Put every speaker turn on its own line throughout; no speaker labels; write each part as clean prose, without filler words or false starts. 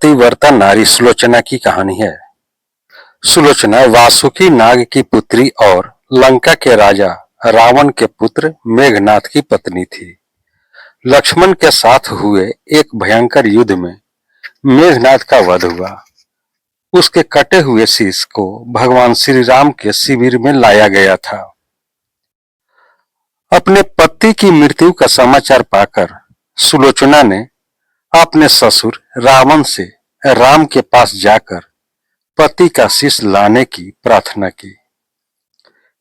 पतिव्रता नारी सुलोचना की कहानी है। सुलोचना वासुकी नाग की पुत्री और लंका के राजा रावण के पुत्र मेघनाथ की पत्नी थी। लक्ष्मण के साथ हुए एक भयंकर युद्ध में मेघनाथ का वध हुआ। उसके कटे हुए शीश को भगवान श्री राम के शिविर में लाया गया था। अपने पति की मृत्यु का समाचार पाकर सुलोचना ने अपने ससुर रावण से राम के पास जाकर पति का शीश लाने की प्रार्थना की,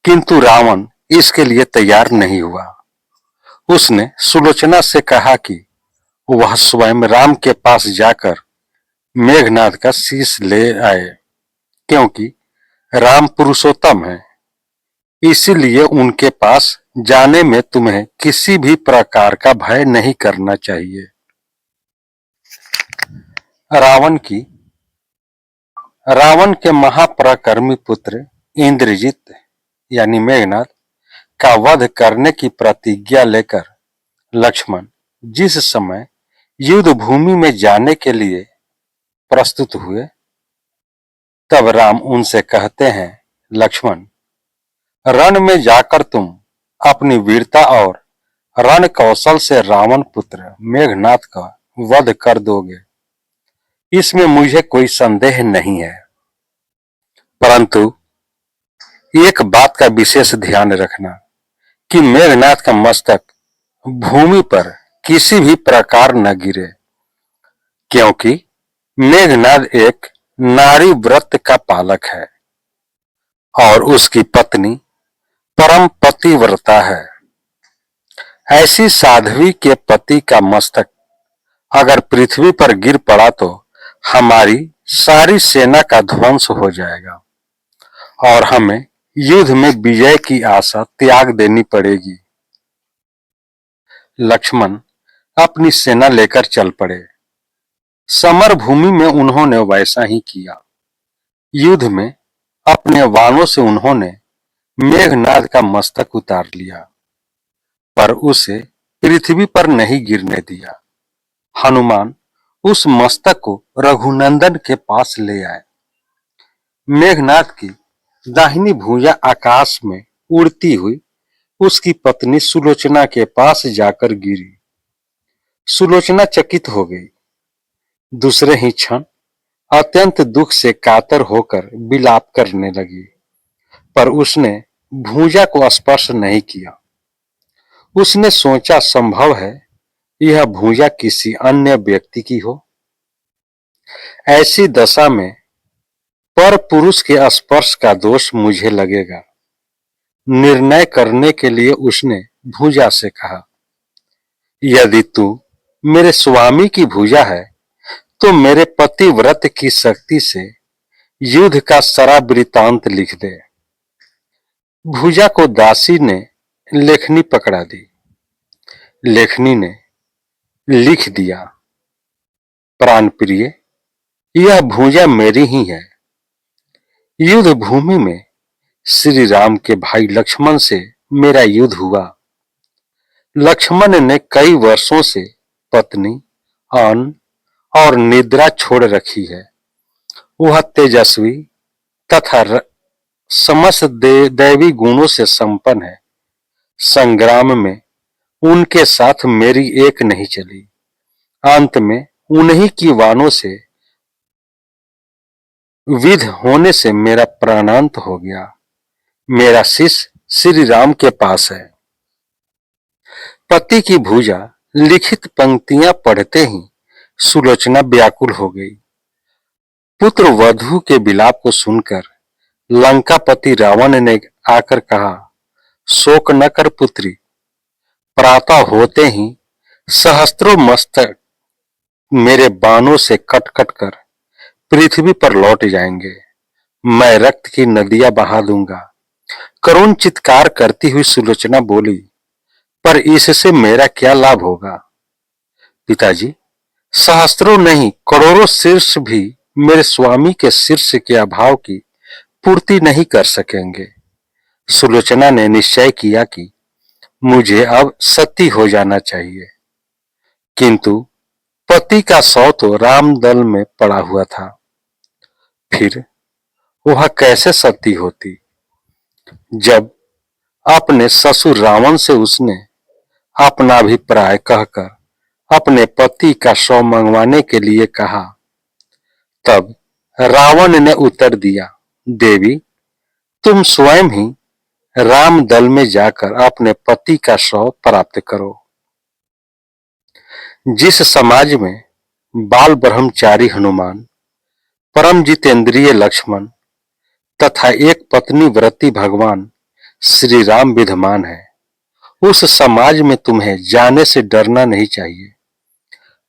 किंतु रावण इसके लिए तैयार नहीं हुआ। उसने सुलोचना से कहा कि वह स्वयं राम के पास जाकर मेघनाथ का शीश ले आए, क्योंकि राम पुरुषोत्तम है, इसीलिए उनके पास जाने में तुम्हें किसी भी प्रकार का भय नहीं करना चाहिए। रावण के महापराक्रमी पुत्र इंद्रजित यानी मेघनाथ का वध करने की प्रतिज्ञा लेकर लक्ष्मण जिस समय युद्ध भूमि में जाने के लिए प्रस्तुत हुए, तब राम उनसे कहते हैं, लक्ष्मण, रण में जाकर तुम अपनी वीरता और रण कौशल से रावण पुत्र मेघनाथ का वध कर दोगे, इसमें मुझे कोई संदेह नहीं है। परंतु एक बात का विशेष ध्यान रखना कि मेघनाथ का मस्तक भूमि पर किसी भी प्रकार न गिरे, क्योंकि मेघनाथ एक नारी व्रत का पालक है और उसकी पत्नी परम पतिव्रता है। ऐसी साध्वी के पति का मस्तक अगर पृथ्वी पर गिर पड़ा तो हमारी सारी सेना का ध्वंस हो जाएगा और हमें युद्ध में विजय की आशा त्याग देनी पड़ेगी। लक्ष्मण अपनी सेना लेकर चल पड़े। समर भूमि में उन्होंने वैसा ही किया। युद्ध में अपने बाणों से उन्होंने मेघनाथ का मस्तक उतार लिया, पर उसे पृथ्वी पर नहीं गिरने दिया। हनुमान उस मस्तक को रघुनंदन के पास ले आए। मेघनाथ की दाहिनी भुजा आकाश में उड़ती हुई उसकी पत्नी सुलोचना के पास जाकर गिरी। सुलोचना चकित हो गई। दूसरे ही क्षण अत्यंत दुख से कातर होकर विलाप करने लगी, पर उसने भुजा को स्पर्श नहीं किया। उसने सोचा, संभव है यह भुजा किसी अन्य व्यक्ति की हो। ऐसी दशा में पर पुरुष के स्पर्श का दोष मुझे लगेगा। निर्णय करने के लिए उसने भुजा से कहा, यदि तू मेरे स्वामी की भुजा है तो मेरे पतिव्रत की शक्ति से युद्ध का सारा वृतांत लिख दे। भुजा को दासी ने लेखनी पकड़ा दी। लेखनी ने लिख दिया, प्राण प्रिय, यह भुजा मेरी ही है। युद्ध भूमि में श्री राम के भाई लक्ष्मण से मेरा युद्ध हुआ। लक्ष्मण ने कई वर्षों से पत्नी, अन्न और निद्रा छोड़ रखी है। वह तेजस्वी तथा समस्त दैवी गुणों से संपन्न है। संग्राम में उनके साथ मेरी एक नहीं चली। अंत में उन्हीं की वाणों से विध होने से मेरा प्राणांत हो गया। मेरा शीश श्री राम के पास है। पति की भुजा लिखित पंक्तियां पढ़ते ही सुलोचना व्याकुल हो गई। पुत्र वधू के विलाप को सुनकर लंकापति रावण ने आकर कहा, शोक न कर पुत्री, प्रातः होते ही सहस्त्रों मस्तक मेरे बाणों से कट कट कर पृथ्वी पर लौट जाएंगे। मैं रक्त की नदियां बहा दूंगा। करुण चित्कार करती हुई सुलोचना बोली, पर इससे मेरा क्या लाभ होगा? पिताजी, सहस्त्रों नहीं करोड़ों शीर्ष भी मेरे स्वामी के शीर्ष के अभाव की पूर्ति नहीं कर सकेंगे। सुलोचना ने निश्चय किया कि मुझे अब सती हो जाना चाहिए, किंतु पति का शव तो रामदल में पड़ा हुआ था, फिर वह कैसे सती होती जब अपने ससुर रावण से उसने अपना अभिप्राय कहकर अपने पति का शव मंगवाने के लिए कहा। तब रावण ने उत्तर दिया, देवी, तुम स्वयं ही राम दल में जाकर अपने पति का शव प्राप्त करो। जिस समाज में बाल ब्रह्मचारी हनुमान, परम जितेंद्रिय लक्ष्मण तथा एक पत्नी व्रती भगवान श्री राम विद्यमान है, उस समाज में तुम्हें जाने से डरना नहीं चाहिए।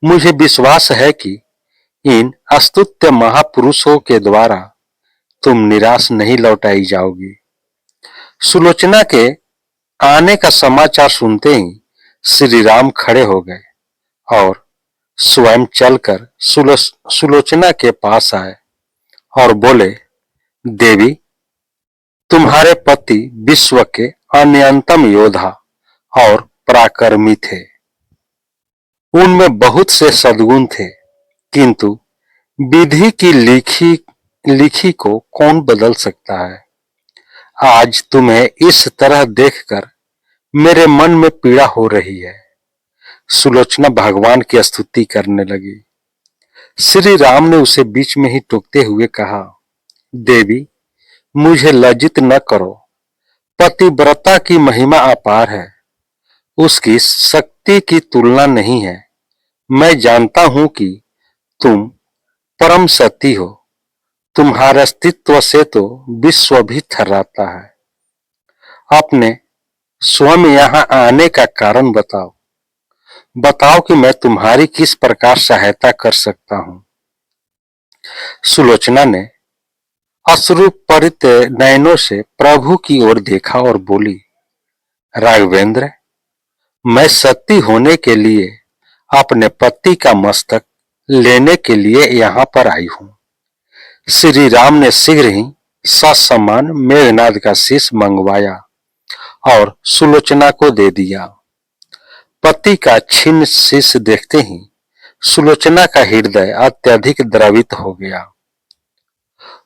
मुझे विश्वास है कि इन अस्तुत्य महापुरुषों के द्वारा तुम निराश नहीं लौटाई जाओगी। सुलोचना के आने का समाचार सुनते ही श्री राम खड़े हो गए और स्वयं चलकर सुलोचना के पास आए और बोले, देवी, तुम्हारे पति विश्व के अन्यतम योद्धा और पराक्रमी थे। उनमें बहुत से सद्गुण थे, किंतु विधि की लिखी को कौन बदल सकता है। आज तुम्हें इस तरह देखकर मेरे मन में पीड़ा हो रही है। सुलोचना भगवान की स्तुति करने लगी। श्री राम ने उसे बीच में ही टोकते हुए कहा, देवी, मुझे लज्जित न करो। पतिव्रता की महिमा अपार है, उसकी शक्ति की तुलना नहीं है। मैं जानता हूं कि तुम परम सती हो, तुम्हारे अस्तित्व से तो विश्व भी थर्राता है। अपने स्वयं यहाँ आने का कारण बताओ। बताओ कि मैं तुम्हारी किस प्रकार सहायता कर सकता हूं। सुलोचना ने अश्रुपरित नयनों से प्रभु की ओर देखा और बोली, राघवेंद्र, मैं सती होने के लिए अपने पति का मस्तक लेने के लिए यहाँ पर आई हूं। श्री राम ने शीघ्र ही ससम्मान मेघनाद का शीश मंगवाया और सुलोचना को दे दिया। पति का छिन्न शीश देखते ही सुलोचना का हृदय अत्यधिक द्रवित हो गया।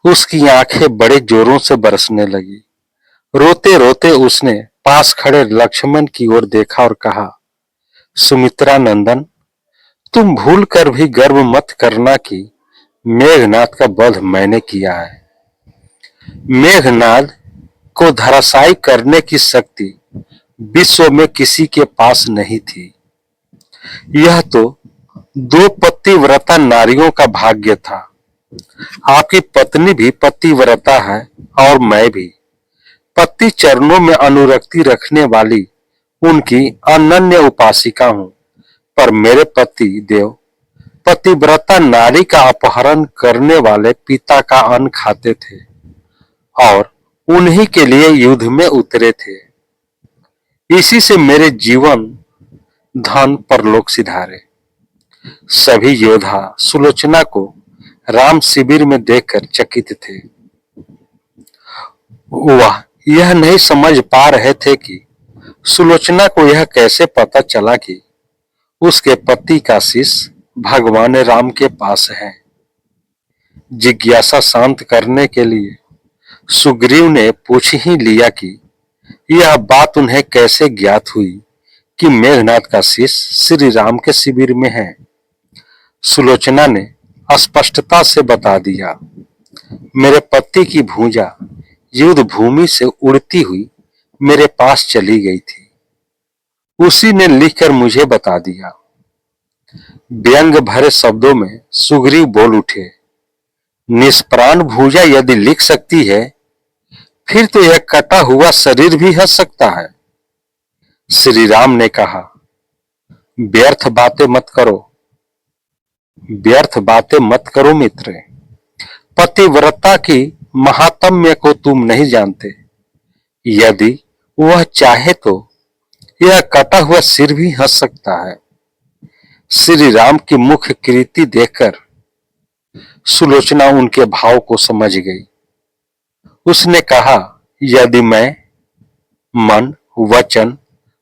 उसकी आंखें बड़े जोरों से बरसने लगी। रोते रोते उसने पास खड़े लक्ष्मण की ओर देखा और कहा, सुमित्रा नंदन, तुम भूल कर भी गर्व मत करना कि मेघनाद का वध मैंने किया है। मेघनाद को धराशायी करने की शक्ति विश्व में किसी के पास नहीं थी। यह तो दो पतिव्रता नारियों का भाग्य था। आपकी पत्नी भी पतिव्रता है और मैं भी। पति चरणों में अनुरक्ति रखने वाली उनकी अनन्य उपासिका हूं, पर मेरे पति देव पतिव्रता नारी का अपहरण करने वाले पिता का अन्न खाते थे और उन्हीं के लिए युद्ध में उतरे थे। इसी से मेरे जीवन धन परलोक सिधारे। सभी योद्धा सुलोचना को राम शिविर में देखकर चकित थे। वह यह नहीं समझ पा रहे थे कि सुलोचना को यह कैसे पता चला कि उसके पति का शीश भगवान राम के पास है। जिज्ञासा शांत करने के लिए सुग्रीव ने पूछ ही लिया कि यह बात उन्हें कैसे ज्ञात हुई कि मेघनाद का शीश श्री राम के शिविर में है। सुलोचना ने स्पष्टता से बता दिया, मेरे पति की भुजा युद्ध भूमि से उड़ती हुई मेरे पास चली गई थी। उसी ने लिखकर मुझे बता दिया। व्यंग भरे शब्दों में सुग्रीव बोल उठे, निष्प्राण भुजा यदि लिख सकती है, फिर तो यह कटा हुआ शरीर भी हंस सकता है। श्री राम ने कहा, व्यर्थ बातें मत करो मित्र। पतिव्रता की महात्म्य को तुम नहीं जानते। यदि वह चाहे तो यह कटा हुआ सिर भी हंस सकता है। श्री राम की मुख्य कृति देखकर सुलोचना उनके भाव को समझ गई। उसने कहा, यदि मैं मन, वचन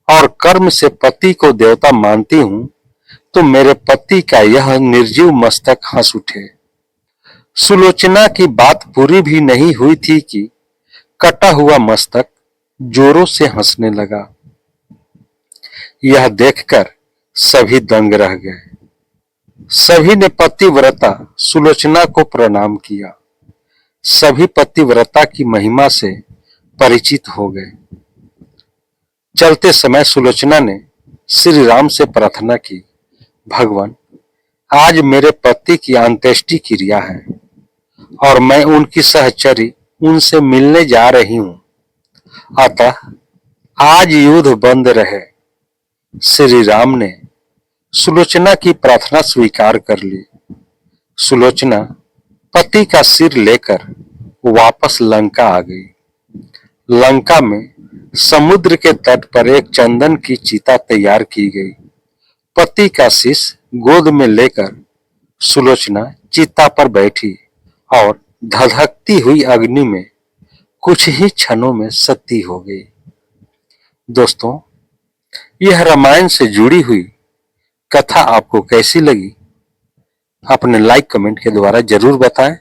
और कर्म से पति को देवता मानती हूं, तो मेरे पति का यह निर्जीव मस्तक हंस उठे। सुलोचना की बात पूरी भी नहीं हुई थी कि कटा हुआ मस्तक जोरों से हंसने लगा। यह देखकर सभी दंग रह गए। सभी ने पतिव्रता सुलोचना को प्रणाम किया। सभी पतिव्रता की महिमा से परिचित हो गए। चलते समय सुलोचना ने श्री राम से प्रार्थना की, भगवान, आज मेरे पति की अंत्येष्टि क्रिया है और मैं उनकी सहचरी उनसे मिलने जा रही हूं, अतः आज युद्ध बंद रहे। श्री राम ने सुलोचना की प्रार्थना स्वीकार कर ली। सुलोचना पति का सिर लेकर वापस लंका आ गई। लंका में समुद्र के तट पर एक चंदन की चिता तैयार की गई। पति का शीश गोद में लेकर सुलोचना चिता पर बैठी और धधकती हुई अग्नि में कुछ ही क्षणों में सती हो गई। दोस्तों, यह रामायण से जुड़ी हुई कथा आपको कैसी लगी? अपने लाइक कमेंट के द्वारा जरूर बताएं।